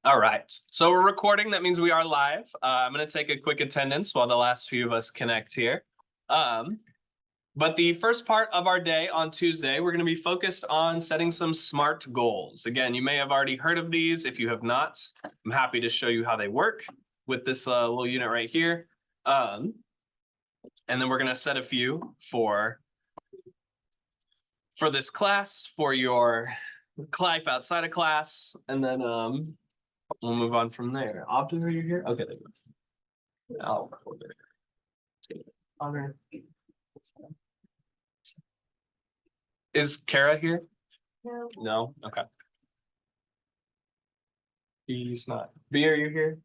All right, so we're recording. That means we are live. I'm going to take a quick attendance while the last few of us connect here. But the first part of our day on Tuesday, we're going to be focused on setting some SMART goals. Again, you may have already heard of these. If you have not, I'm happy to show you how they work with this little unit right here. And then we're going to set a few for this class, for your life outside of class, and then we'll move on from there. Optin, are you here? Okay, there you go. I'll record it. Honor. Is Kara here? No. No? Okay. He's not. B, are you here?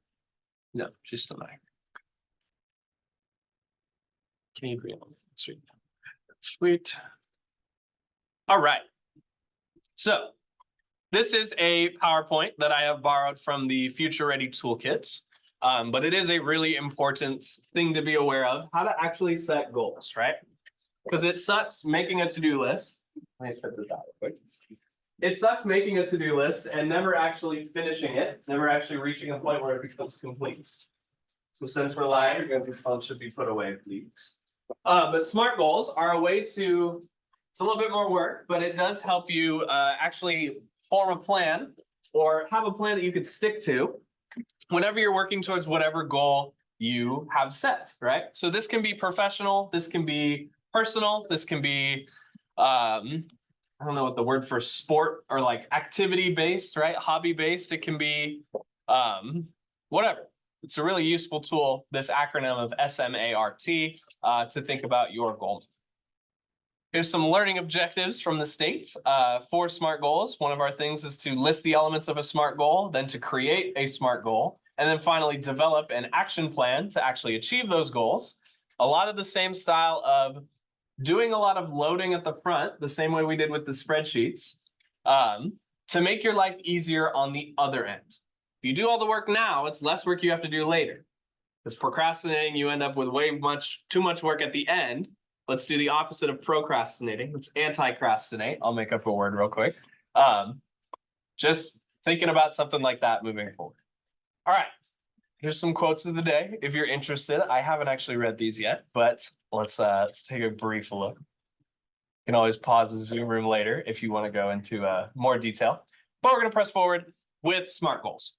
No, she's still not here. Can you agree on that? Sweet. Sweet. All right. So this is a PowerPoint that I have borrowed from the Future Ready Toolkits, but it is a really important thing to be aware of, how to actually set goals, right? Because it sucks making a to-do list. Let me spit this out real quick. It sucks making a to-do list and never actually finishing it, never actually reaching a point where it becomes complete. So since we're live, your phone should be put away, please. But SMART goals are a way to, it's a little bit more work, but it does help you actually form a plan or have a plan that you could stick to whenever you're working towards whatever goal you have set, right? So this can be professional, this can be personal, this can be, I don't know what the word for sport or like activity based, right? Hobby based, it can be whatever. It's a really useful tool, this acronym of SMART, to think about your goals. Here's some learning objectives from the state for SMART goals. One of our things is to list the elements of a SMART goal, then to create a SMART goal, and then finally develop an action plan to actually achieve those goals. A lot of the same style of doing a lot of loading at the front, the same way we did with the spreadsheets, to make your life easier on the other end. If you do all the work now, it's less work you have to do later. Because procrastinating, you end up with too much work at the end. Let's do the opposite of procrastinating. Let's anti-crastinate. I'll make up a word real quick. Just thinking about something like that moving forward. All right, here's some quotes of the day. If you're interested, I haven't actually read these yet, but let's take a brief look. You can always pause the Zoom room later if you want to go into more detail. But we're going to press forward with SMART goals.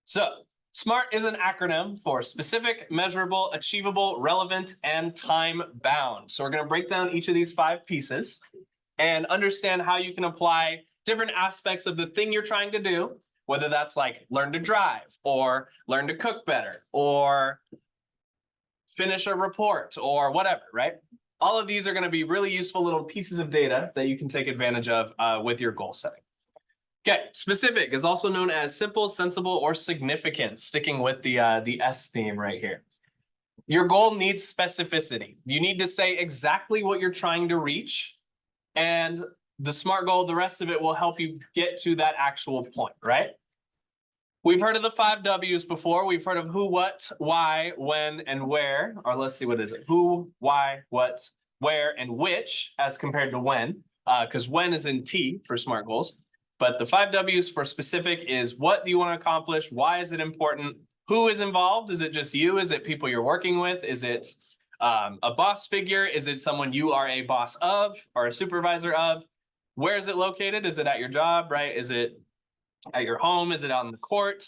So SMART is an acronym for specific, measurable, achievable, relevant, and time-bound. So we're going to break down each of these 5 pieces and understand how you can apply different aspects of the thing you're trying to do, whether that's like learn to drive or learn to cook better or finish a report or whatever, right? All of these are going to be really useful little pieces of data that you can take advantage of with your goal setting. Okay, specific is also known as simple, sensible, or significant, sticking with the S theme right here. Your goal needs specificity. You need to say exactly what you're trying to reach, and the SMART goal, the rest of it will help you get to that actual point, right? We've heard of the 5 W's before. We've heard of who, what, why, when, and where, or let's see, what is it? Who, why, what, where, and which, as compared to when, because when is in T for SMART goals. But the 5 W's for specific is what do you want to accomplish? Why is it important? Who is involved? Is it just you? Is it people you're working with? Is it a boss figure? Is it someone you are a boss of or a supervisor of? Where is it located? Is it at your job, right? Is it at your home? Is it on the court?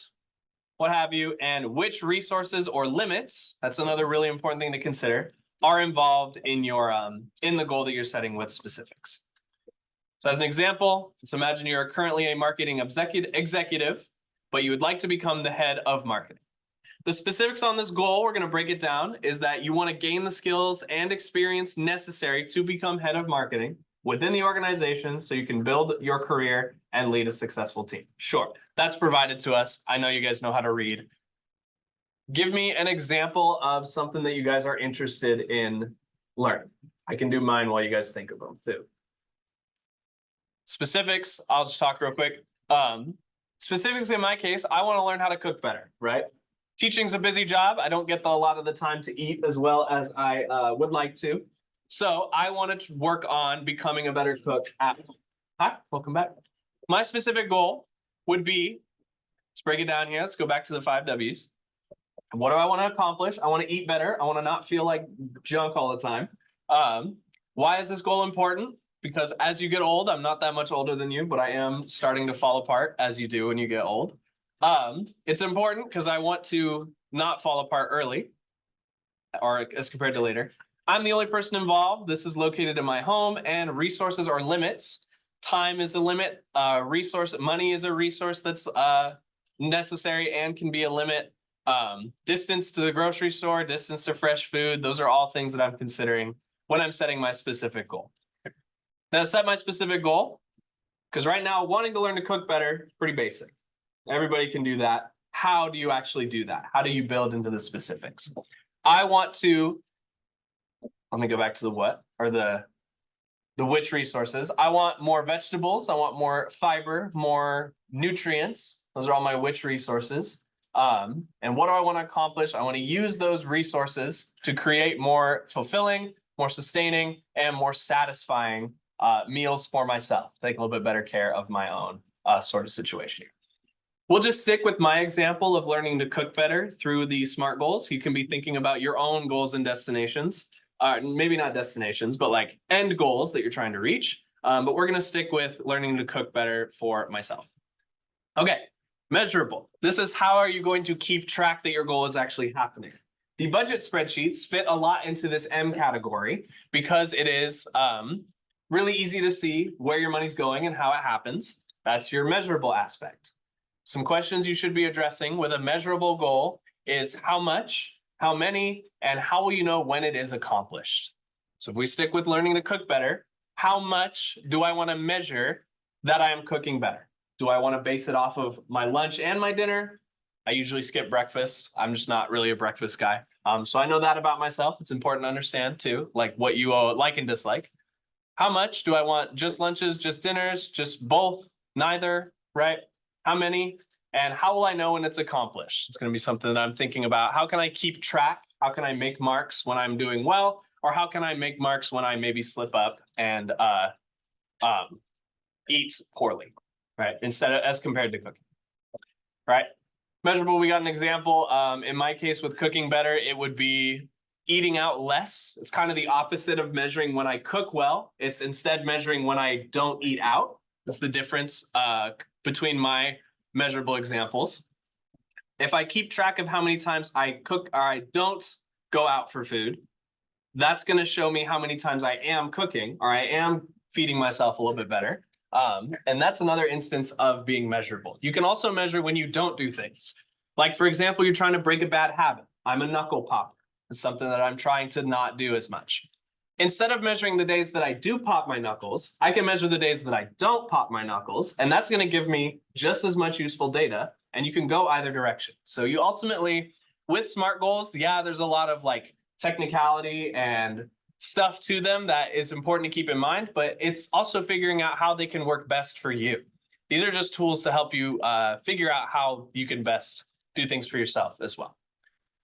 What have you? And which resources or limits, that's another really important thing to consider, are involved in your in the goal that you're setting with specifics. So as an example, let's imagine you're currently a marketing executive, but you would like to become the head of marketing. The specifics on this goal, we're going to break it down, is that you want to gain the skills and experience necessary to become head of marketing within the organization so you can build your career and lead a successful team. Sure, that's provided to us. I know you guys know how to read. Give me an example of something that you guys are interested in learning. I can do mine while you guys think of them too. Specifics, I'll just talk real quick. Specifics in my case, I want to learn how to cook better, right? Teaching's a busy job. I don't get a lot of the time to eat as well as I would like to. So I wanted to work on becoming a better cook at home. Hi, welcome back. My specific goal would be Let's break it down here. Let's go back to the 5 W's. What do I want to accomplish? I want to eat better. I want to not feel like junk all the time. Why is this goal important? Because as you get old, I'm not that much older than you, but I am starting to fall apart as you do when you get old. It's important because I want to not fall apart early or as compared to later. I'm the only person involved. This is located in my home, and resources are limits. Time is a limit. Money is a resource that's necessary and can be a limit. Distance to the grocery store, distance to fresh food. Those are all things that I'm considering when I'm setting my specific goal. Now, to set my specific goal, because right now wanting to learn to cook better, pretty basic. Everybody can do that. How do you actually do that? How do you build into the specifics? I want to, let me go back to the what, or the which resources. I want more vegetables. I want more fiber, more nutrients. Those are all my which resources. And what do I want to accomplish? I want to use those resources to create more fulfilling, more sustaining, and more satisfying meals for myself. Take a little bit better care of my own sort of situation here. We'll just stick with my example of learning to cook better through the SMART goals. You can be thinking about your own goals and destinations. Maybe not destinations, but like end goals that you're trying to reach. But we're going to stick with learning to cook better for myself. Okay, measurable. This is how are you going to keep track that your goal is actually happening. The budget spreadsheets fit a lot into this M category because it is really easy to see where your money's going and how it happens. That's your measurable aspect. Some questions you should be addressing with a measurable goal is how much, how many, and how will you know when it is accomplished? So if we stick with learning to cook better, how much do I want to measure that I am cooking better? Do I want to base it off of my lunch and my dinner? I usually skip breakfast. I'm just not really a breakfast guy. So I know that about myself. It's important to understand too, like what you like and dislike. How much do I want? Just lunches, just dinners, just both, neither, right? How many? And how will I know when it's accomplished? It's going to be something that I'm thinking about. How can I keep track? How can I make marks when I'm doing well? Or how can I make marks when I maybe slip up and eat poorly, right? Instead of as compared to cooking, right? Measurable, we got an example. In my case with cooking better, it would be eating out less. It's kind of the opposite of measuring when I cook well. It's instead measuring when I don't eat out. That's the difference between my measurable examples. If I keep track of how many times I cook or I don't go out for food, that's going to show me how many times I am cooking or I am feeding myself a little bit better. And that's another instance of being measurable. You can also measure when you don't do things. Like, for example, you're trying to break a bad habit. I'm a knuckle popper. It's something that I'm trying to not do as much. Instead of measuring the days that I do pop my knuckles, I can measure the days that I don't pop my knuckles, and that's going to give me just as much useful data, and you can go either direction. So you ultimately, with SMART goals, yeah, there's a lot of like technicality and stuff to them that is important to keep in mind, but it's also figuring out how they can work best for you. These are just tools to help you figure out how you can best do things for yourself as well.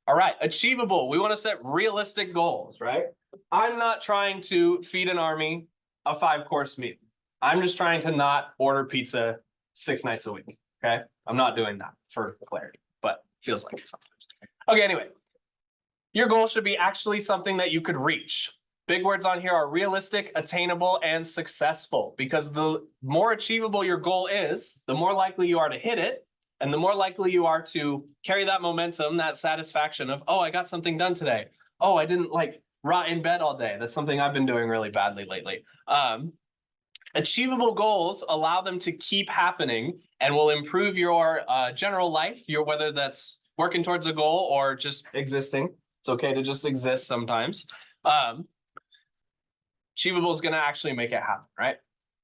All right, achievable. We want to set realistic goals, right? I'm not trying to feed an army a 5-course meal. I'm just trying to not order pizza 6 nights a week, okay? I'm not doing that for clarity, but feels like it sometimes. Okay, anyway, your goal should be actually something that you could reach. Big words on here are realistic, attainable, and successful, because the more achievable your goal is, the more likely you are to hit it, and the more likely you are to carry that momentum, that satisfaction of, oh, I got something done today. Oh, I didn't like rot in bed all day. That's something I've been doing really badly lately. Achievable goals allow them to keep happening and will improve your general life, whether that's working towards a goal or just existing. It's okay to just exist sometimes. Achievable is going to actually make it happen, right?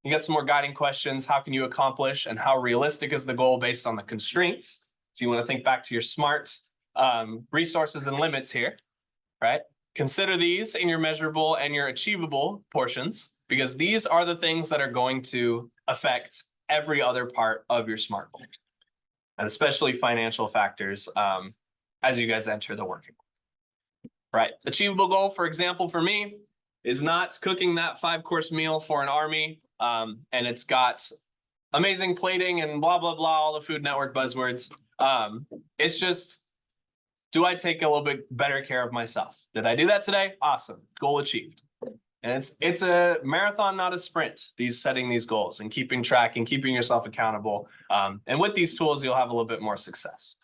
You got some more guiding questions. How can you accomplish, and how realistic is the goal based on the constraints? So you want to think back to your SMART resources and limits here, right? Consider these in your measurable and your achievable portions, because these are the things that are going to affect every other part of your SMART goal, and especially financial factors as you guys enter the working world. Right? Achievable goal, for example, for me, is not cooking that 5-course meal for an army, and it's got amazing plating and blah, blah, blah, all the Food Network buzzwords. It's just, do I take a little bit better care of myself? Did I do that today? Awesome. Goal achieved. And it's a marathon, not a sprint, setting these goals and keeping track and keeping yourself accountable. And with these tools, you'll have a little bit more success.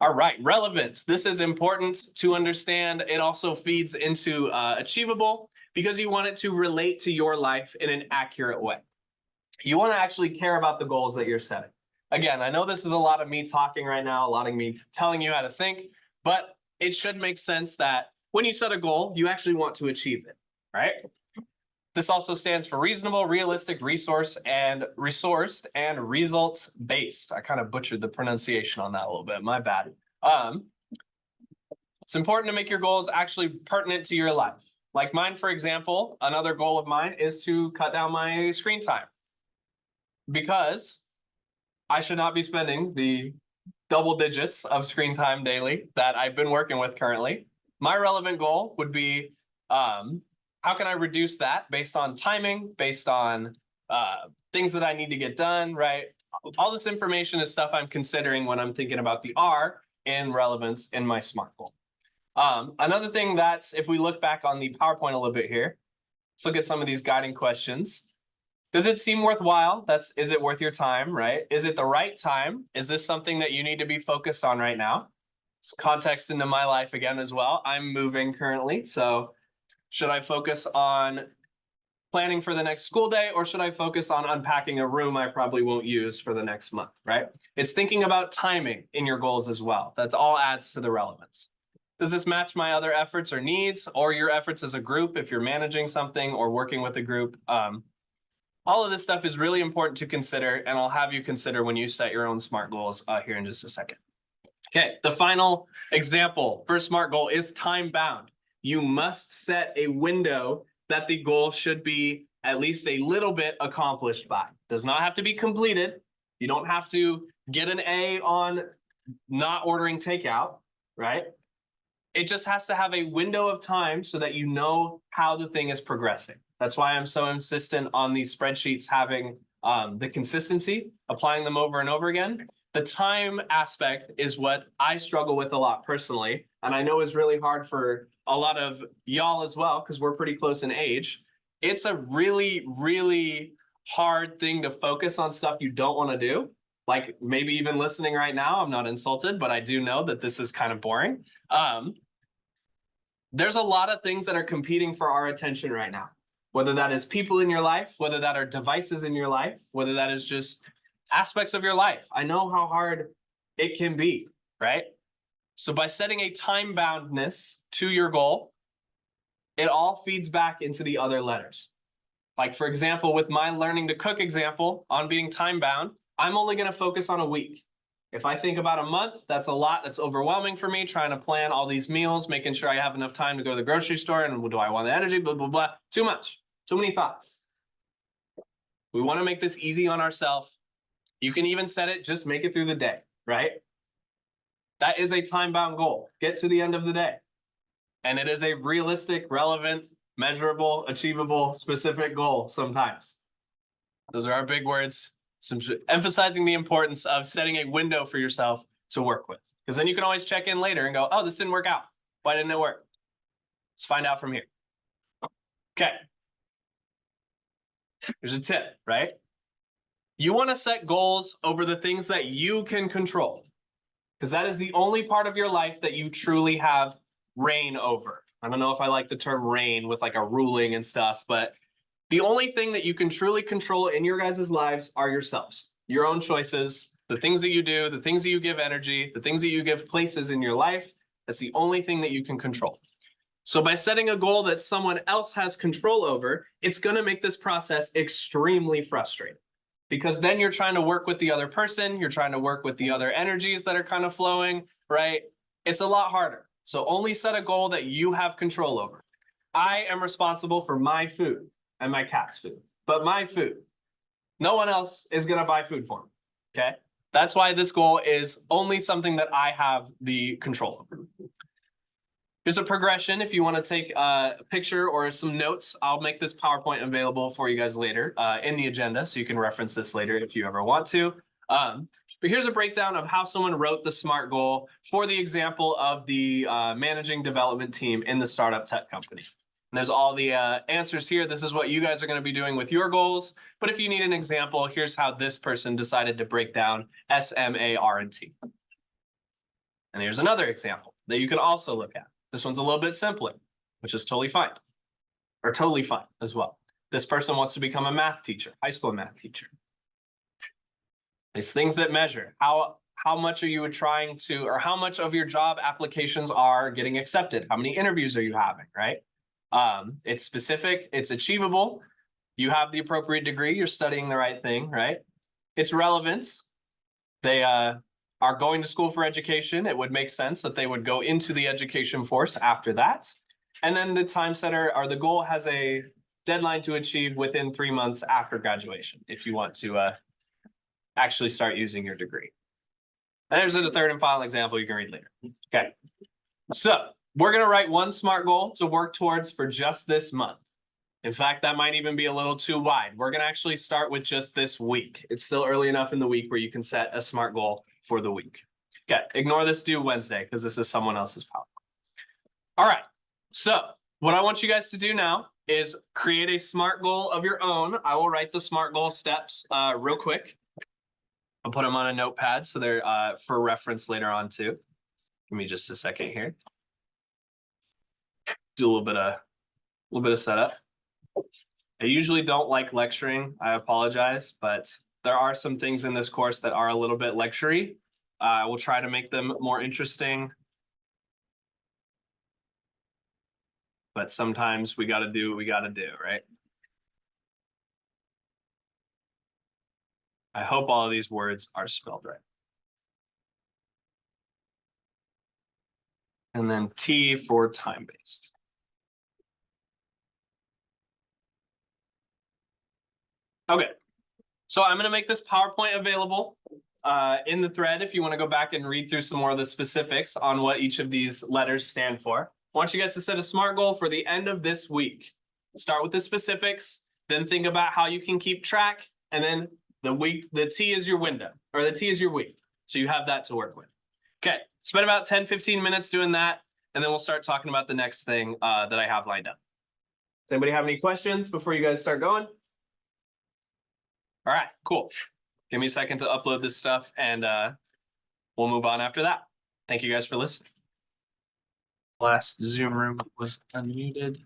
All right, relevant. This is important to understand. It also feeds into achievable because you want it to relate to your life in an accurate way. You want to actually care about the goals that you're setting. Again, I know this is a lot of me talking right now, a lot of me telling you how to think, but it should make sense that when you set a goal, you actually want to achieve it, right? This also stands for reasonable, realistic, resourced, and results-based. I kind of butchered the pronunciation on that a little bit, my bad. It's important to make your goals actually pertinent to your life. Like mine, for example, another goal of mine is to cut down my screen time, because I should not be spending the double digits of screen time daily that I've been working with currently. My relevant goal would be, how can I reduce that based on timing, based on things that I need to get done, right? All this information is stuff I'm considering when I'm thinking about the R in relevance in my SMART goal. Another thing that's, if we look back on the PowerPoint a little bit here, let's look at some of these guiding questions. Does it seem worthwhile? Is it worth your time, right? Is it the right time? Is this something that you need to be focused on right now? It's context into my life again as well. I'm moving currently, so should I focus on planning for the next school day, or should I focus on unpacking a room I probably won't use for the next month, right? It's thinking about timing in your goals as well. That's all adds to the relevance. Does this match my other efforts or needs, or your efforts as a group if you're managing something or working with a group? All of this stuff is really important to consider, and I'll have you consider when you set your own SMART goals here in just a second. Okay, the final example for SMART goal is time bound. You must set a window that the goal should be at least a little bit accomplished by. Does not have to be completed. You don't have to get an A on not ordering takeout, right? It just has to have a window of time so that you know how the thing is progressing. That's why I'm so insistent on these spreadsheets having the consistency, applying them over and over again. The time aspect is what I struggle with a lot personally, and I know is really hard for a lot of y'all as well, because we're pretty close in age. It's a really, really hard thing to focus on stuff you don't want to do. Like maybe even listening right now, I'm not insulted, but I do know that this is kind of boring. There's a lot of things that are competing for our attention right now, whether that is people in your life, whether that are devices in your life, whether that is just aspects of your life. I know how hard it can be, right? So by setting a time boundness to your goal, it all feeds back into the other letters. Like for example, with my learning to cook example on being time bound, I'm only going to focus on a week. If I think about a month, that's a lot. That's overwhelming for me, trying to plan all these meals, making sure I have enough time to go to the grocery store, and do I want the energy, blah, blah, blah. Too much, too many thoughts. We want to make this easy on ourselves. You can even set it, just make it through the day, right? That is a time-bound goal. Get to the end of the day. And it is a realistic, relevant, measurable, achievable, specific goal sometimes. Those are our big words. Emphasizing the importance of setting a window for yourself to work with. Because then you can always check in later and go, oh, this didn't work out. Why didn't it work? Let's find out from here. Okay. Here's a tip, right? You want to set goals over the things that you can control, because that is the only part of your life that you truly have reign over. I don't know if I like the term reign with like a ruling and stuff, but the only thing that you can truly control in your guys' lives are yourselves, your own choices, the things that you do, the things that you give energy, the things that you give places in your life. That's the only thing that you can control. So by setting a goal that someone else has control over, it's going to make this process extremely frustrating. Because then you're trying to work with the other person, you're trying to work with the other energies that are kind of flowing, right? It's a lot harder. So only set a goal that you have control over. I am responsible for my food and my cat's food, but my food. No one else is going to buy food for me, okay? That's why this goal is only something that I have the control over. There's a progression. If you want to take a picture or some notes, I'll make this PowerPoint available for you guys later in the agenda, so you can reference this later if you ever want to. But here's a breakdown of how someone wrote the SMART goal for the example of the managing development team in the startup tech company. And there's all the answers here. This is what you guys are going to be doing with your goals. But if you need an example, here's how this person decided to break down SMART. And here's another example that you can also look at. This one's a little bit simpler, which is totally fine, or totally fine as well. This person wants to become a math teacher, high school math teacher. These things that measure how much are you trying to, or how much of your job applications are getting accepted? How many interviews are you having, right? It's specific, it's achievable. You have the appropriate degree, you're studying the right thing, right? It's relevance. They are going to school for education. It would make sense that they would go into the education force after that. And then the time setter, or the goal, has a deadline to achieve within 3 months after graduation, if you want to actually start using your degree. And there's a third and final example you can read later. Okay, so we're going to write one SMART goal to work towards for just this month. In fact, that might even be a little too wide. We're going to actually start with just this week. It's still early enough in the week where you can set a SMART goal for the week. Okay, ignore this due Wednesday because this is someone else's PowerPoint. All right, so what I want you guys to do now is create a SMART goal of your own. I will write the SMART goal steps real quick. I'll put them on a notepad so they're for reference later on too. Give me just a second here. Do a little bit of setup. I usually don't like lecturing. I apologize, but there are some things in this course that are a little bit lecture-y. I will try to make them more interesting. But sometimes we got to do what we got to do, right? I hope all of these words are spelled right. And then T for time-based. Okay, so I'm going to make this PowerPoint available in the thread if you want to go back and read through some more of the specifics on what each of these letters stand for. I want you guys to set a SMART goal for the end of this week. Start with the specifics, then think about how you can keep track, and then the T is your window, or the T is your week. So you have that to work with. Okay, spend about 10-15 minutes doing that, and then we'll start talking about the next thing that I have lined up. Does anybody have any questions before you guys start going? All right, cool. Give me a second to upload this stuff, and we'll move on after that. Thank you guys for listening. Last Zoom room was unmuted.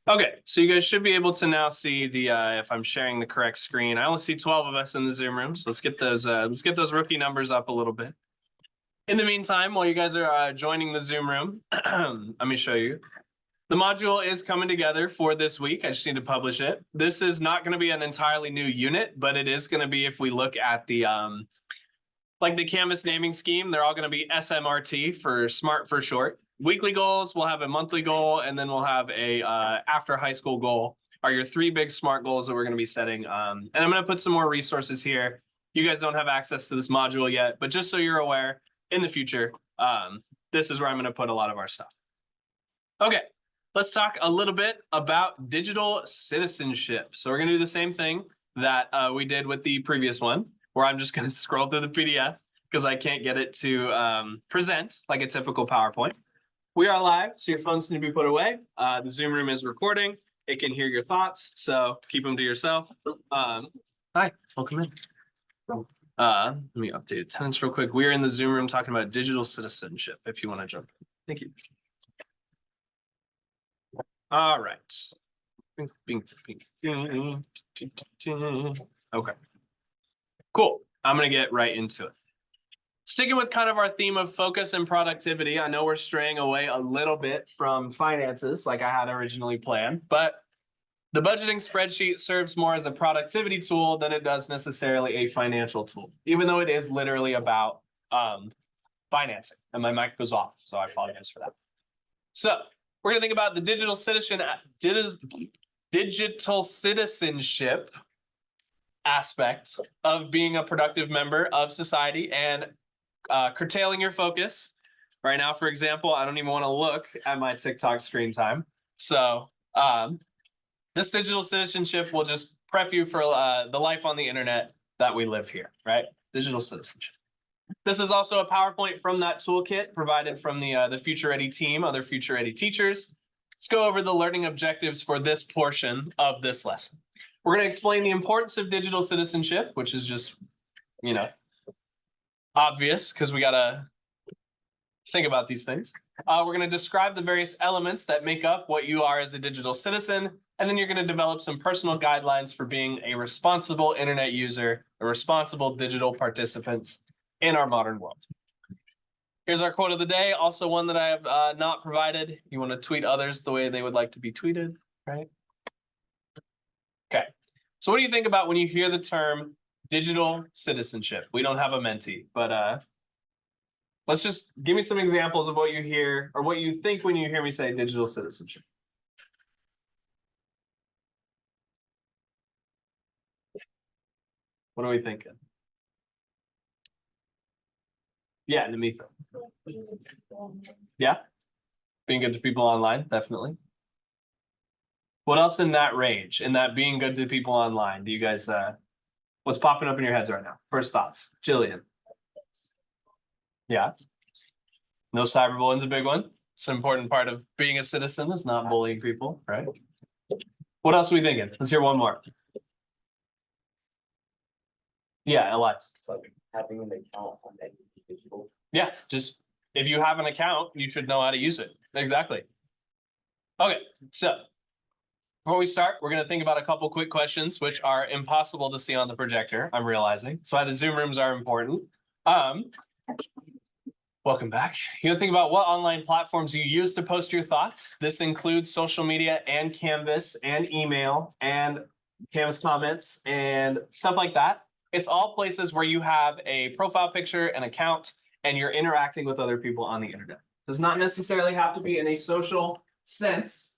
Okay, so you guys should be able to now see the if I'm sharing the correct screen. I only see 12 of us in the Zoom room, so let's get those rookie numbers up a little bit. In the meantime, while you guys are joining the Zoom room, let me show you. The module is coming together for this week. I just need to publish it. This is not going to be an entirely new unit, but it is going to be, if we look at the like the Canvas naming scheme, they're all going to be SMRT for SMART for short. Weekly goals, we'll have a monthly goal, and then we'll have a after high school goal are your 3 big SMART goals that we're going to be setting. And I'm going to put some more resources here. You guys don't have access to this module yet, but just so you're aware, in the future, this is where I'm going to put a lot of our stuff. Okay. Let's talk a little bit about digital citizenship. So we're going to do the same thing that we did with the previous one, where I'm just going to scroll through the PDF because I can't get it to present like a typical PowerPoint. We are live, so your phones need to be put away. The Zoom room is recording. It can hear your thoughts, so keep them to yourself. Hi, welcome in. Let me update attendance real quick. We're in the Zoom room talking about digital citizenship, if you want to jump in. Thank you. All right. Okay. Cool. I'm going to get right into it. Sticking with kind of our theme of focus and productivity, I know we're straying away a little bit from finances like I had originally planned, but the budgeting spreadsheet serves more as a productivity tool than it does necessarily a financial tool, even though it is literally about financing. And my mic goes off, so I apologize for that. So we're going to think about the digital citizenship aspect of being a productive member of society and curtailing your focus, Right now, for example, I don't even want to look at my TikTok screen time. So this digital citizenship will just prep you for the life on the internet that we live here, right? Digital citizenship. This is also a PowerPoint from that toolkit provided from the Future Ready team, other Future Ready teachers. Let's go over the learning objectives for this portion of this lesson. We're going to explain the importance of digital citizenship, which is just, obvious because we got to think about these things. We're going to describe the various elements that make up what you are as a digital citizen, and then you're going to develop some personal guidelines for being a responsible internet user, a responsible digital participant in our modern world. Here's our quote of the day, also one that I have not provided. You want to tweet others the way they would like to be tweeted, right? Okay, so what do you think about when you hear the term digital citizenship? We don't have a mentee, but let's just give me some examples of what you hear or what you think when you hear me say digital citizenship. What are we thinking? Yeah, Namitha. Yeah, being good to people online, definitely. What else in that range, in that being good to people online? Do you guys, what's popping up in your heads right now? First thoughts, Jillian. Yeah. No cyberbullying's a big one. It's an important part of being a citizen is not bullying people, right? What else are we thinking? Let's hear one more. Yeah, Elias. It's like having an account on any digital. Yeah, just if you have an account, you should know how to use it. Exactly. Okay, so before we start, we're going to think about a couple quick questions, which are impossible to see on the projector, I'm realizing. So the Zoom rooms are important. Welcome back. You're gonna think about what online platforms you use to post your thoughts. This includes social media and Canvas and email and Canvas comments and stuff like that. It's all places where you have a profile picture, an account, and you're interacting with other people on the internet. Does not necessarily have to be in a social sense,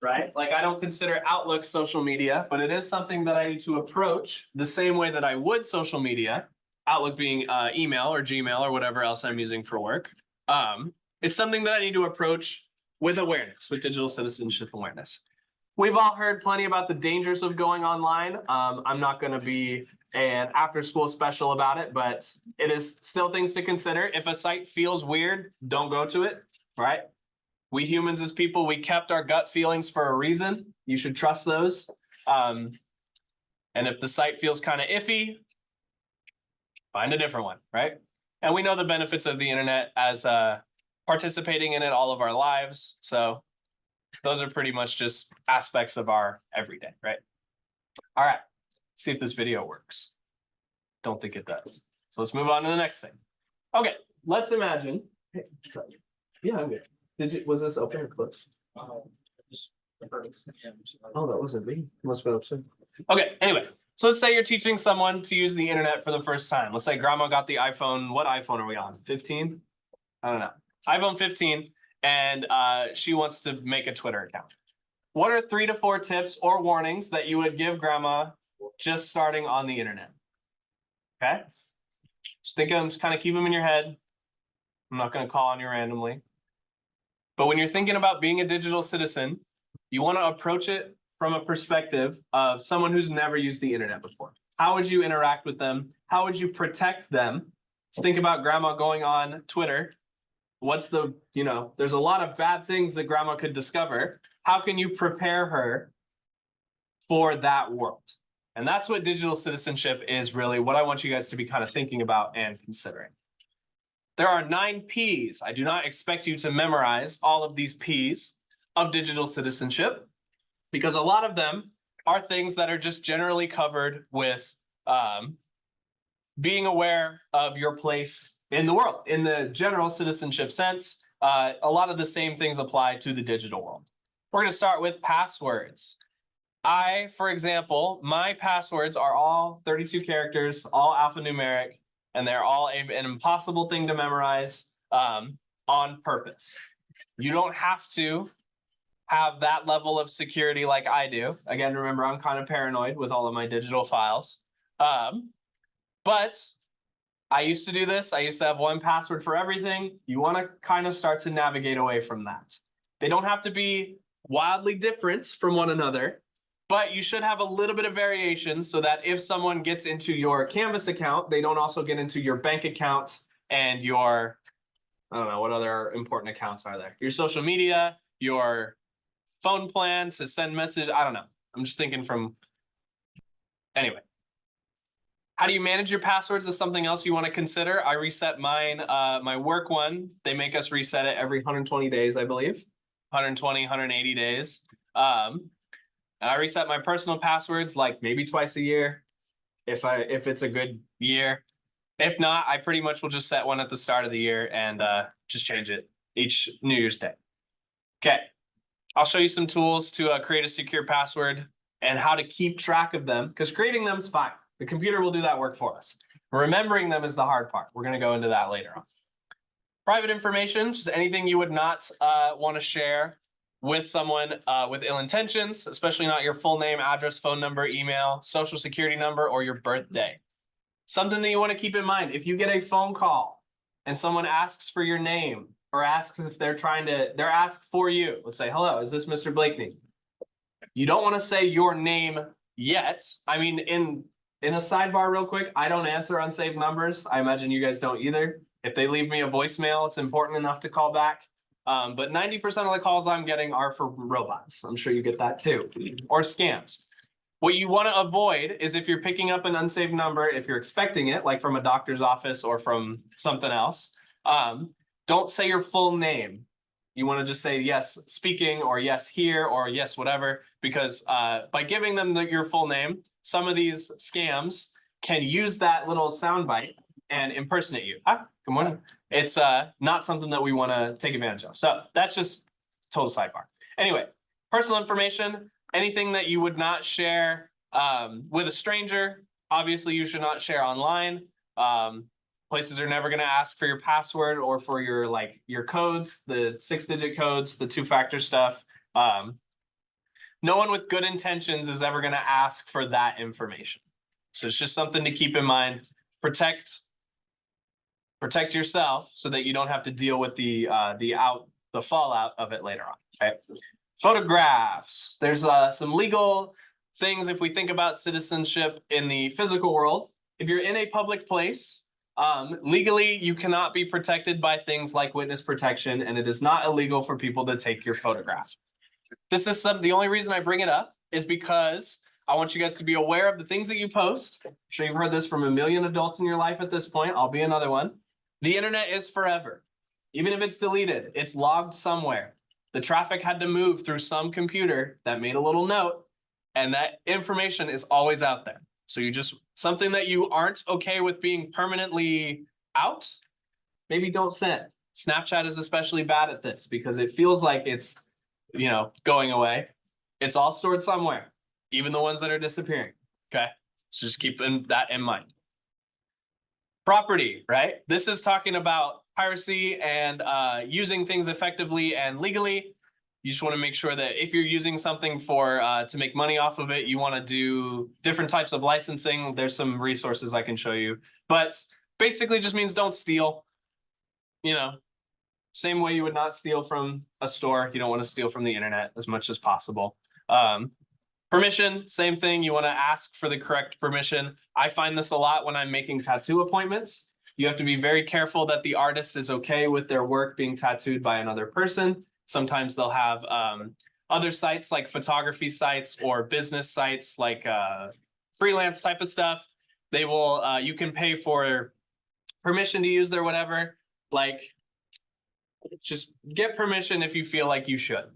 right? Like I don't consider Outlook social media, but it is something that I need to approach the same way that I would social media. Outlook being email or Gmail or whatever else I'm using for work. It's something that I need to approach with awareness, with digital citizenship awareness. We've all heard plenty about the dangers of going online. I'm not going to be an after school special about it, but it is still things to consider. If a site feels weird, don't go to it, right? We humans as people, we kept our gut feelings for a reason. You should trust those. And if the site feels kind of iffy, find a different one, right? And we know the benefits of the internet as participating in it all of our lives. So those are pretty much just aspects of our everyday, right? All right, let's see if this video works. Don't think it does. So let's move on to the next thing. Okay, let's imagine. Hey, yeah, I'm good. Was this open or closed? Oh, that wasn't me. Must have been upstairs. Okay, anyway. So let's say you're teaching someone to use the internet for the first time. Let's say grandma got the iPhone. What iPhone are we on? 15? I don't know. iPhone 15, and she wants to make a Twitter account. What are 3 to 4 tips or warnings that you would give grandma just starting on the internet? Okay? Just think of them, just kind of keep them in your head. I'm not going to call on you randomly. But when you're thinking about being a digital citizen, you want to approach it from a perspective of someone who's never used the internet before. How would you interact with them? How would you protect them? Let's think about grandma going on Twitter. What's the, there's a lot of bad things that grandma could discover. How can you prepare her for that world? And that's what digital citizenship is really what I want you guys to be kind of thinking about and considering. There are 9 P's. I do not expect you to memorize all of these P's of digital citizenship, because a lot of them are things that are just generally covered with being aware of your place in the world. In the general citizenship sense, a lot of the same things apply to the digital world. We're going to start with passwords. For example, my passwords are all 32 characters, all alphanumeric, and they're all an impossible thing to memorize on purpose. You don't have to have that level of security like I do. Again, remember, I'm kind of paranoid with all of my digital files. But I used to do this. I used to have one password for everything. You want to kind of start to navigate away from that. They don't have to be wildly different from one another, but you should have a little bit of variation so that if someone gets into your Canvas account, they don't also get into your bank account and your, I don't know, what other important accounts are there? Your social media, your phone plan to send message. I don't know. I'm just thinking from, anyway. How do you manage your passwords is something else you want to consider. I reset mine, my work one. They make us reset it every 120 days, I believe. 120, 180 days. I reset my personal passwords like maybe twice a year if it's a good year. If not, I pretty much will just set one at the start of the year and just change it each New Year's Day. Okay, I'll show you some tools to create a secure password and how to keep track of them, because creating them is fine. The computer will do that work for us. Remembering them is the hard part. We're going to go into that later on. Private information, just anything you would not want to share with someone with ill intentions, especially not your full name, address, phone number, email, social security number, or your birthday. Something that you want to keep in mind, if you get a phone call and someone asks for your name or asks if they're asked for you, let's say, hello, is this Mr. Blakeney? You don't want to say your name yet. I mean, in a sidebar real quick, I don't answer unsaved numbers. I imagine you guys don't either. If they leave me a voicemail, it's important enough to call back. But 90% of the calls I'm getting are for robots. I'm sure you get that too, or scams. What you want to avoid is if you're picking up an unsaved number, if you're expecting it, like from a doctor's office or from something else, don't say your full name. You want to just say yes speaking or yes here or yes whatever, because by giving them your full name, some of these scams can use that little soundbite and impersonate you. Hi, good morning. It's not something that we want to take advantage of. So that's just total sidebar. Anyway, personal information, anything that you would not share with a stranger, obviously you should not share online. Places are never going to ask for your password or for your codes, the 6-digit codes, the 2-factor stuff. No one with good intentions is ever going to ask for that information. So it's just something to keep in mind. Protect yourself so that you don't have to deal with the fallout of it later on. Okay. Photographs. There's some legal things if we think about citizenship in the physical world. If you're in a public place, legally you cannot be protected by things like witness protection, and it is not illegal for people to take your photograph. This is the only reason I bring it up is because I want you guys to be aware of the things that you post. I'm sure you've heard this from a million adults in your life at this point. I'll be another one. The internet is forever. Even if it's deleted, it's logged somewhere. The traffic had to move through some computer that made a little note, and that information is always out there. So you just, something that you aren't okay with being permanently out, maybe don't send. Snapchat is especially bad at this because it feels like it's, going away. It's all stored somewhere, even the ones that are disappearing. Okay, so just keep that in mind. Property, right? This is talking about piracy and using things effectively and legally. You just want to make sure that if you're using something for to make money off of it, you want to do different types of licensing. There's some resources I can show you, but basically just means don't steal. Same way you would not steal from a store. You don't want to steal from the internet as much as possible. Permission, same thing. You want to ask for the correct permission. I find this a lot when I'm making tattoo appointments. You have to be very careful that the artist is okay with their work being tattooed by another person. Sometimes they'll have other sites like photography sites or business sites like freelance type of stuff. They will, you can pay for permission to use their whatever. Just get permission if you feel like you should.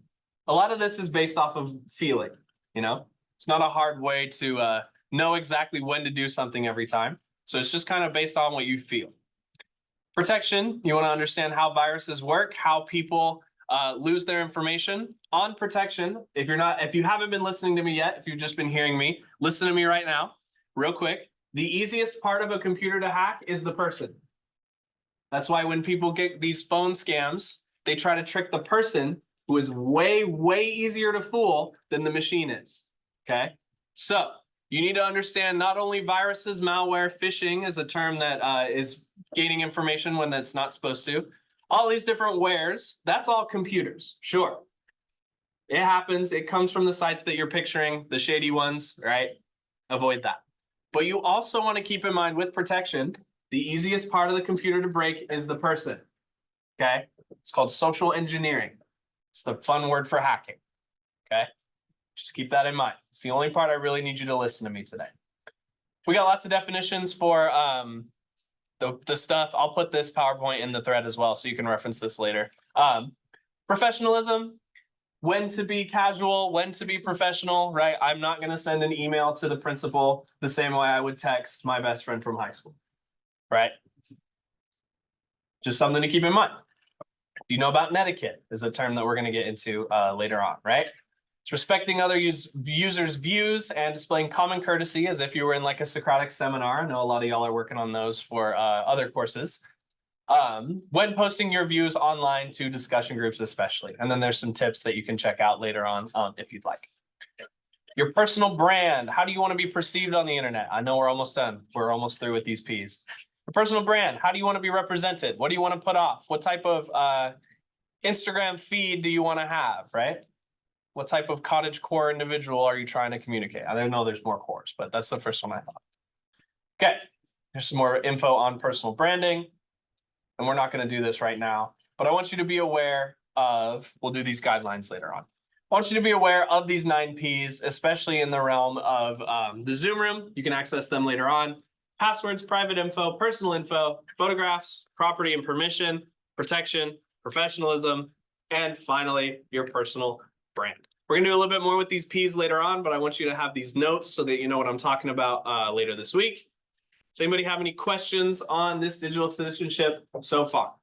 A lot of this is based off of feeling, It's not a hard way to know exactly when to do something every time. So it's just kind of based on what you feel. Protection, you want to understand how viruses work, how people lose their information. On protection, if you haven't been listening to me yet, if you've just been hearing me, listen to me right now, real quick. The easiest part of a computer to hack is the person. That's why when people get these phone scams, they try to trick the person, who is way, way easier to fool than the machine is. Okay, so You need to understand not only viruses, malware, phishing is a term that is gaining information when that's not supposed to. All these different wares, that's all computers, sure. It happens, it comes from the sites that you're picturing, the shady ones, right? Avoid that. But you also want to keep in mind with protection, the easiest part of the computer to break is the person, okay? It's called social engineering. It's the fun word for hacking, okay? Just keep that in mind. It's the only part I really need you to listen to me today. We got lots of definitions for the stuff. I'll put this PowerPoint in the thread as well, so you can reference this later. Professionalism, when to be casual, when to be professional, right? I'm not going to send an email to the principal the same way I would text my best friend from high school, right? Just something to keep in mind. Do you know about netiquette? Is a term that we're going to get into later on, right? It's respecting other users' views and displaying common courtesy as if you were in like a Socratic seminar. I know a lot of y'all are working on those for other courses. When posting your views online to discussion groups especially. And then there's some tips that you can check out later on if you'd like. Your personal brand. How do you want to be perceived on the internet? I know we're almost done. We're almost through with these P's. Your personal brand. How do you want to be represented? What do you want to put off? What type of Instagram feed do you want to have, right? What type of cottage core individual are you trying to communicate? I don't know there's more cores, but that's the first one I thought. Okay, here's some more info on personal branding. And we're not going to do this right now, but I want you to be aware of, we'll do these guidelines later on. I want you to be aware of these 9 Ps, especially in the realm of the Zoom room. You can access them later on. Passwords, private info, personal info, photographs, property and permission, protection, professionalism, and finally, your personal brand. We're gonna do a little bit more with these Ps later on, but I want you to have these notes so that you know what I'm talking about later this week. Does anybody have any questions on this digital citizenship so far?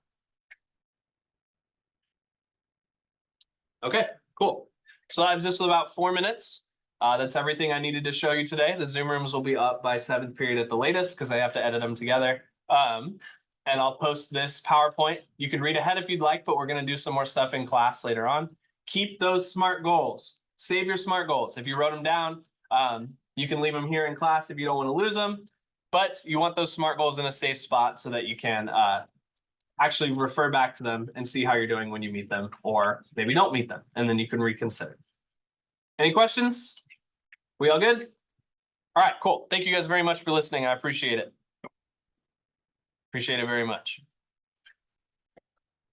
Okay, cool. So I have just about 4 minutes. That's everything I needed to show you today. The Zoom rooms will be up by 7th period at the latest because I have to edit them together. And I'll post this PowerPoint. You can read ahead if you'd like, but we're going to do some more stuff in class later on. Keep those SMART goals. Save your SMART goals. If you wrote them down, you can leave them here in class if you don't want to lose them. But you want those SMART goals in a safe spot so that you can actually refer back to them and see how you're doing when you meet them, or maybe don't meet them, and then you can reconsider. Any questions? We all good? All right, cool. Thank you guys very much for listening. I appreciate it. Appreciate it very much.